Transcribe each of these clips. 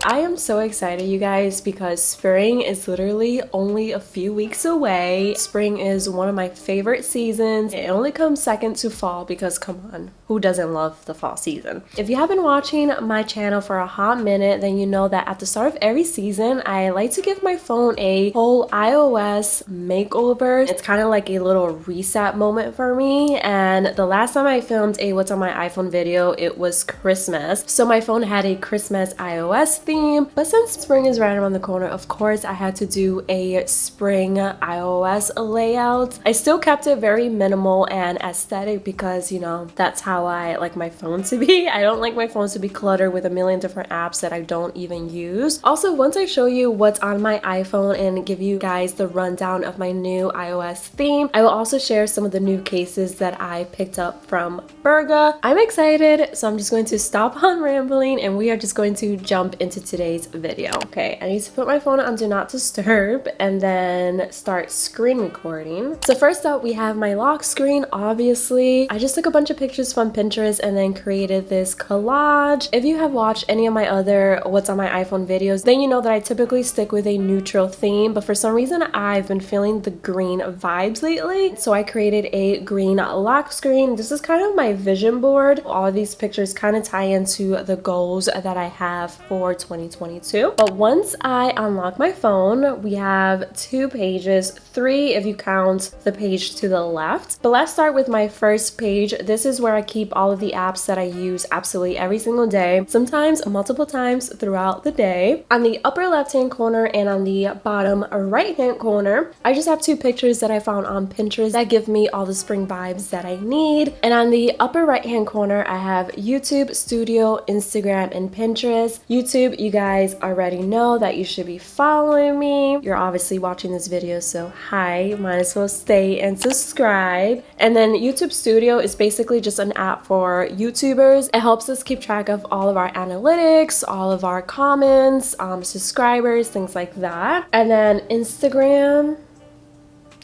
I am so excited, you guys, because spring is literally only a few weeks away. Spring is one of my favorite seasons. It only comes second to fall because come on, who doesn't love the fall season? If you have been watching my channel for a hot minute, then you know that at the start of every season, I like to give my phone a whole iOS makeover. It's kind of like a little reset moment for me. And the last time I filmed a What's on My iPhone video, it was Christmas. So my phone had a Christmas iOS theme. But since spring is right around the corner, of course, I had to do a spring iOS layout. I still kept it very minimal and aesthetic because, you know, that's how I like my phone to be. I don't like my phone to be cluttered with a million different apps that I don't even use. Also, once I show you what's on my iPhone and give you guys the rundown of my new iOS theme, I will also share some of the new cases that I picked up from Berga. I'm excited, so I'm just going to stop on rambling and we are just going to jump into today's video. Okay, I need to put my phone on Do Not Disturb and then start screen recording. So first up, we have my lock screen. Obviously, I just took a bunch of pictures from Pinterest and then created this collage. If you have watched any of my other What's on My iPhone videos, then you know that I typically stick with a neutral theme, but for some reason I've been feeling the green vibes lately, so I created a green lock screen. This is kind of my vision board. All of these pictures kind of tie into the goals that I have for 2022. But once I unlock my phone, we have 2 pages, 3 if you count the page to the left. But let's start with my first page. This is where I keep all of the apps that I use absolutely every single day, sometimes multiple times throughout the day. On the upper left hand corner and on the bottom right hand corner, I just have 2 pictures that I found on Pinterest that give me all the spring vibes that I need. And on the upper right hand corner, I have YouTube, Studio, Instagram, and Pinterest. YouTube, you guys already know that you should be following me. You're obviously watching this video, so hi, might as well stay and subscribe. And then YouTube Studio is basically just an app for YouTubers. It helps us keep track of all of our analytics, all of our comments, subscribers, things like that. And then Instagram,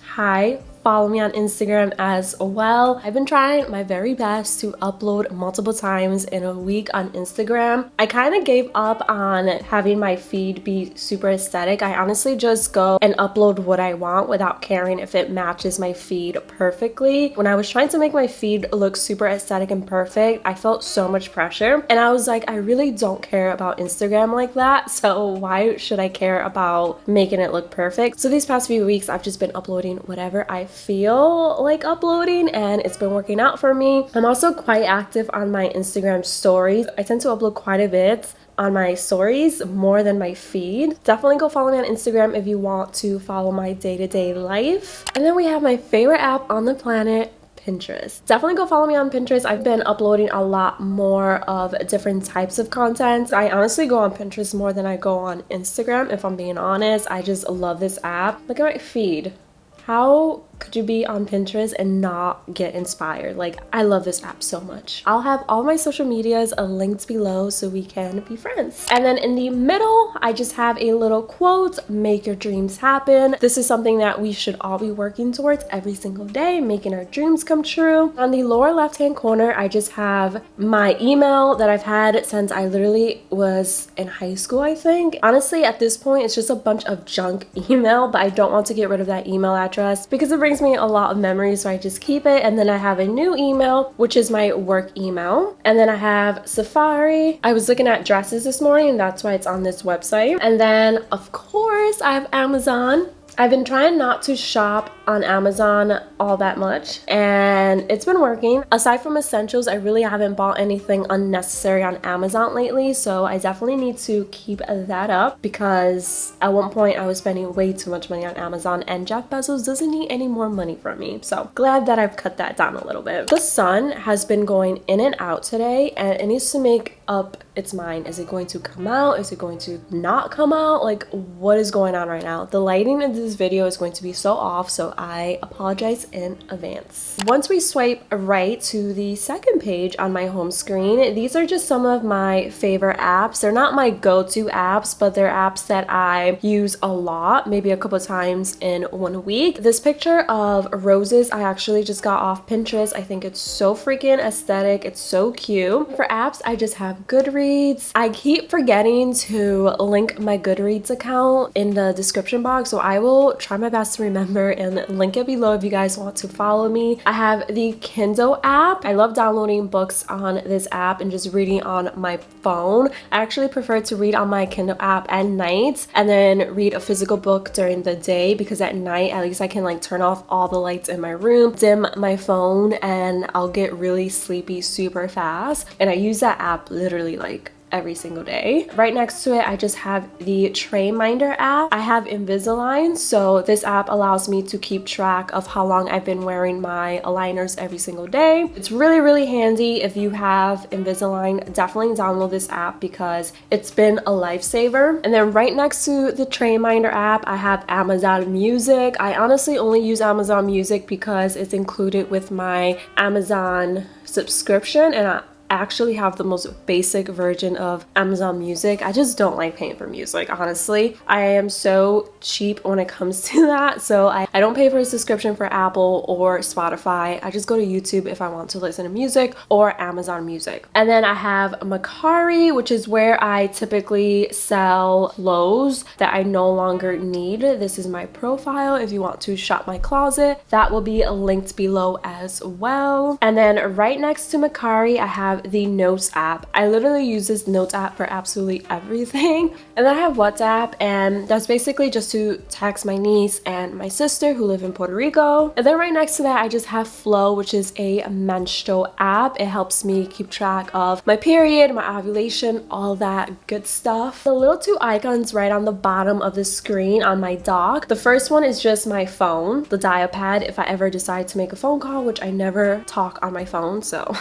hi, follow me on Instagram as well. I've been trying my very best to upload multiple times in a week on Instagram. I kind of gave up on having my feed be super aesthetic. I honestly just go and upload what I want without caring if it matches my feed perfectly. When I was trying to make my feed look super aesthetic and perfect, I felt so much pressure. And I was like, I really don't care about Instagram like that. So why should I care about making it look perfect? So these past few weeks, I've just been uploading whatever I feel like uploading and it's been working out for me. I'm also quite active on my Instagram stories. I tend to upload quite a bit on my stories, more than my feed. Definitely go follow me on Instagram if you want to follow my day-to-day life. And then we have my favorite app on the planet, Pinterest. Definitely go follow me on Pinterest. I've been uploading a lot more of different types of content. I honestly go on Pinterest more than I go on Instagram, if I'm being honest. I just love this app. Look at my feed. How could you be on Pinterest and not get inspired? Like, I love this app so much. I'll have all my social medias linked below so we can be friends. And then in the middle, I just have a little quote, make your dreams happen. This is something that we should all be working towards every single day, making our dreams come true. On the lower left-hand corner, I just have my email that I've had since I literally was in high school, I think. Honestly, at this point, it's just a bunch of junk email, but I don't want to get rid of that email address because it brings me a lot of memories, so I just keep it. And then I have a new email, which is my work email. And then I have Safari. I was looking at dresses this morning, and that's why it's on this website. And then, of course, I have Amazon. I've been trying not to shop on Amazon all that much, and it's been working. Aside from essentials, I really haven't bought anything unnecessary on Amazon lately, so I definitely need to keep that up because at one point I was spending way too much money on Amazon, and Jeff Bezos doesn't need any more money from me, so glad that I've cut that down a little bit. The sun has been going in and out today, and it needs to make up its mind. Is it going to come out? Is it going to not come out? Like, what is going on right now? The lighting in this video is going to be so off, so I apologize in advance. Once we swipe right to the second page on my home screen, these are just some of my favorite apps. They're not my go-to apps, but they're apps that I use a lot, maybe a couple times in 1 week. This picture of roses I actually just got off Pinterest. I think it's so freaking aesthetic. It's so cute. For apps, I just have Goodreads. I keep forgetting to link my Goodreads account in the description box, so I will try my best to remember and link it below if you guys want to follow me. I have the Kindle app. I love downloading books on this app and just reading on my phone. I actually prefer to read on my Kindle app at night and then read a physical book during the day, because at night at least I can like turn off all the lights in my room, dim my phone, and I'll get really sleepy super fast. And I use that app literally like every single day. Right next to it, I just have the Tray Minder app. I have Invisalign, so this app allows me to keep track of how long I've been wearing my aligners every single day. It's really, really handy. If you have Invisalign, definitely download this app because it's been a lifesaver. And then right next to the Tray Minder app, I have Amazon Music. I honestly only use Amazon Music because it's included with my Amazon subscription, and I actually have the most basic version of Amazon Music. I just don't like paying for music, honestly. I am so cheap when it comes to that, so I don't pay for a subscription for Apple or Spotify. I just go to YouTube if I want to listen to music, or Amazon Music. And then I have Macari, which is where I typically sell clothes that I no longer need. This is my profile if you want to shop my closet. That will be linked below as well. And then right next to Macari, I have the Notes app. I literally use this Notes app for absolutely everything. And then I have WhatsApp, and that's basically just to text my niece and my sister who live in Puerto Rico. And then right next to that, I just have Flow, which is a menstrual app. It helps me keep track of my period, my ovulation, all that good stuff. The little two icons right on the bottom of the screen on my dock. The first one is just my phone, the dial pad, if I ever decide to make a phone call, which I never talk on my phone, so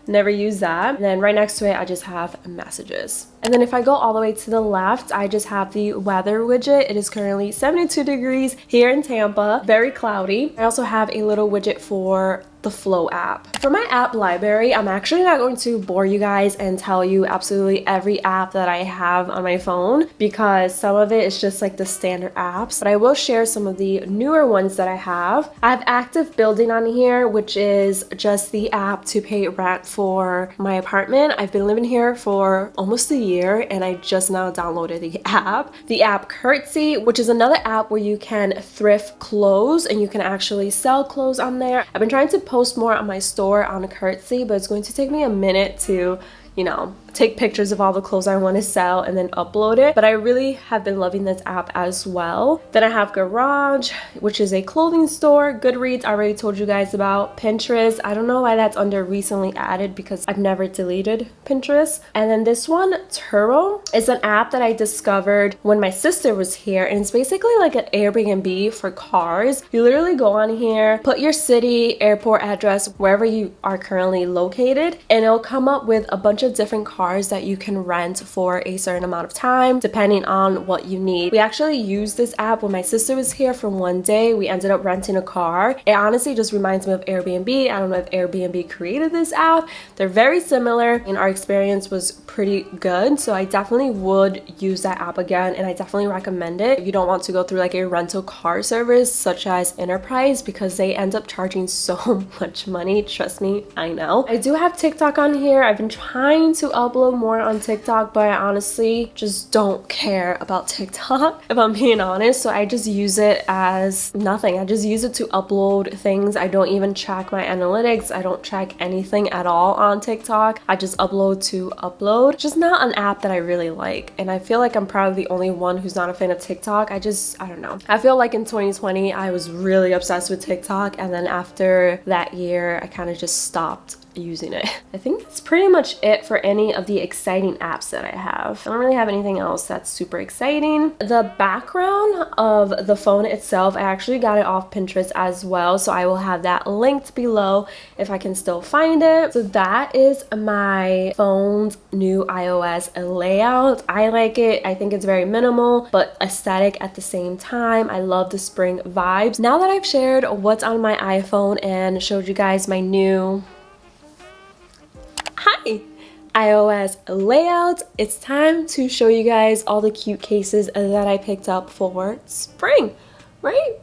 never use that. And then right next to it, I just have messages. And then if I go all the way to the left, I just have the weather widget. It is currently 72 degrees here in Tampa, very cloudy. I also have a little widget for the Flow app. For my app library, I'm actually not going to bore you guys and tell you absolutely every app that I have on my phone, because some of it is just like the standard apps, but I will share some of the newer ones that I have. I have Active Building on here, which is just the app to pay rent for my apartment. I've been living here for almost a year and I just now downloaded the app. The app Curtsy, which is another app where you can thrift clothes and you can actually sell clothes on there. I've been trying to post more on my store on Curtsy, but it's going to take me a minute to, you know, take pictures of all the clothes I want to sell and then upload it. But I really have been loving this app as well. Then I have Garage, which is a clothing store. Goodreads, I already told you guys about. Pinterest, I don't know why that's under recently added because I've never deleted Pinterest. And then this one, Turo, is an app that I discovered when my sister was here, and it's basically like an Airbnb for cars. You literally go on here, put your city, airport address, wherever you are currently located, and it'll come up with a bunch of different cars that you can rent for a certain amount of time depending on what you need. We actually used this app when my sister was here for one day. We ended up renting a car. It honestly just reminds me of Airbnb. I don't know if Airbnb created this app. They're very similar and our experience was pretty good, so I definitely would use that app again, and I definitely recommend it if you don't want to go through like a rental car service such as Enterprise, because they end up charging so much money. Trust me, I know. I do have TikTok on here. I've been trying to upload more on TikTok, but I honestly just don't care about TikTok if I'm being honest, so I just use it as nothing. I just use it to upload things. I don't even track my analytics. I don't track anything at all on TikTok. I just upload to upload. Just not an app that I really like, and I feel like I'm probably the only one who's not a fan of TikTok. I don't know. I feel like in 2020 I was really obsessed with TikTok, and then after that year I kind of just stopped using it. I think that's pretty much it for any of the exciting apps that I have. I don't really have anything else that's super exciting. The background of the phone itself, I actually got it off Pinterest as well, so I will have that linked below if I can still find it. So that is my phone's new iOS layout. I like it. I think it's very minimal but aesthetic at the same time. I love the spring vibes. Now that I've shared what's on my iPhone and showed you guys my new iOS layout, it's time to show you guys all the cute cases that I picked up for spring. Right?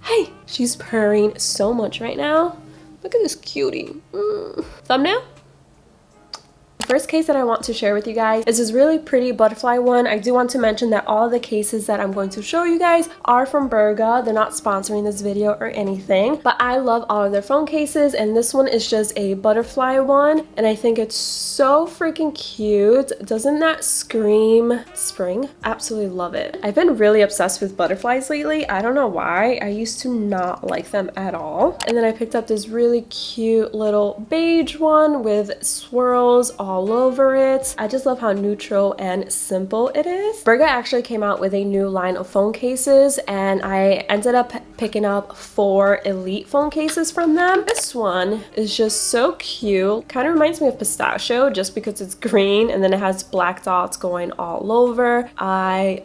Hey, she's purring so much right now. Look at this cutie. Thumbnail? First case that I want to share with you guys is this really pretty butterfly one. I do want to mention that all of the cases that I'm going to show you guys are from Berga. They're not sponsoring this video or anything, but I love all of their phone cases, and this one is just a butterfly one, and I think it's so freaking cute. Doesn't that scream spring? Absolutely love it. I've been really obsessed with butterflies lately. I don't know why. I used to not like them at all. And then I picked up this really cute little beige one with swirls all over it. I just love how neutral and simple it is. Berga actually came out with a new line of phone cases, and I ended up picking up 4 elite phone cases from them. This one is just so cute. Kind of reminds me of pistachio just because it's green and then it has black dots going all over. I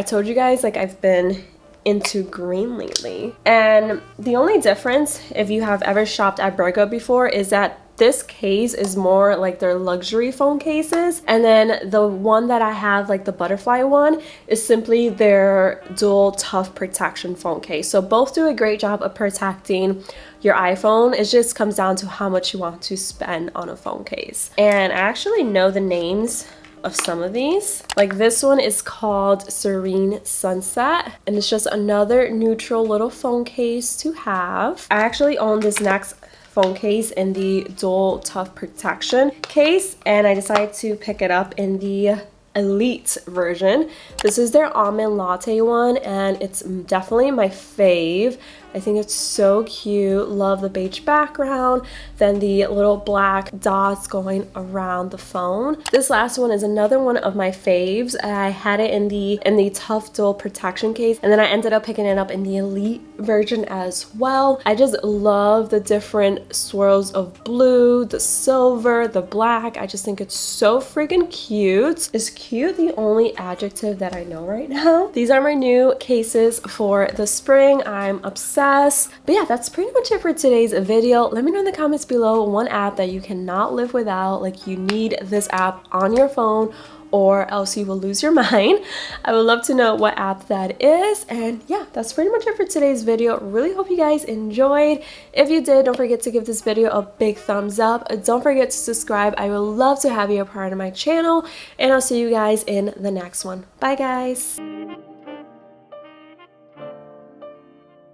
told you guys, like, I've been into green lately. And the only difference, if you have ever shopped at Berga before, is that this case is more like their luxury phone cases, and then the one that I have, like the butterfly one, is simply their dual tough protection phone case. So both do a great job of protecting your iPhone. It just comes down to how much you want to spend on a phone case. And I actually know the names of some of these. Like this one is called Serene Sunset, and it's just another neutral little phone case to have. I actually own this next phone case in the dual tough protection case, and I decided to pick it up in the elite version. This is their almond latte one, and it's definitely my fave. I think it's so cute. Love the beige background, then the little black dots going around the phone. This last one is another one of my faves. I had it in the tough dual protection case, and then I ended up picking it up in the elite version as well. I just love the different swirls of blue, the silver, the black. I just think it's so freaking cute. Is cute the only adjective that I know right now? These are my new cases for the spring. I'm obsessed. But yeah, that's pretty much it for today's video. Let me know in the comments below one app that you cannot live without. Like, you need this app on your phone or else you will lose your mind. I would love to know what app that is. And yeah, that's pretty much it for today's video. Really hope you guys enjoyed. If you did, don't forget to give this video a big thumbs up. Don't forget to subscribe. I would love to have you a part of my channel, and I'll see you guys in the next one. Bye guys.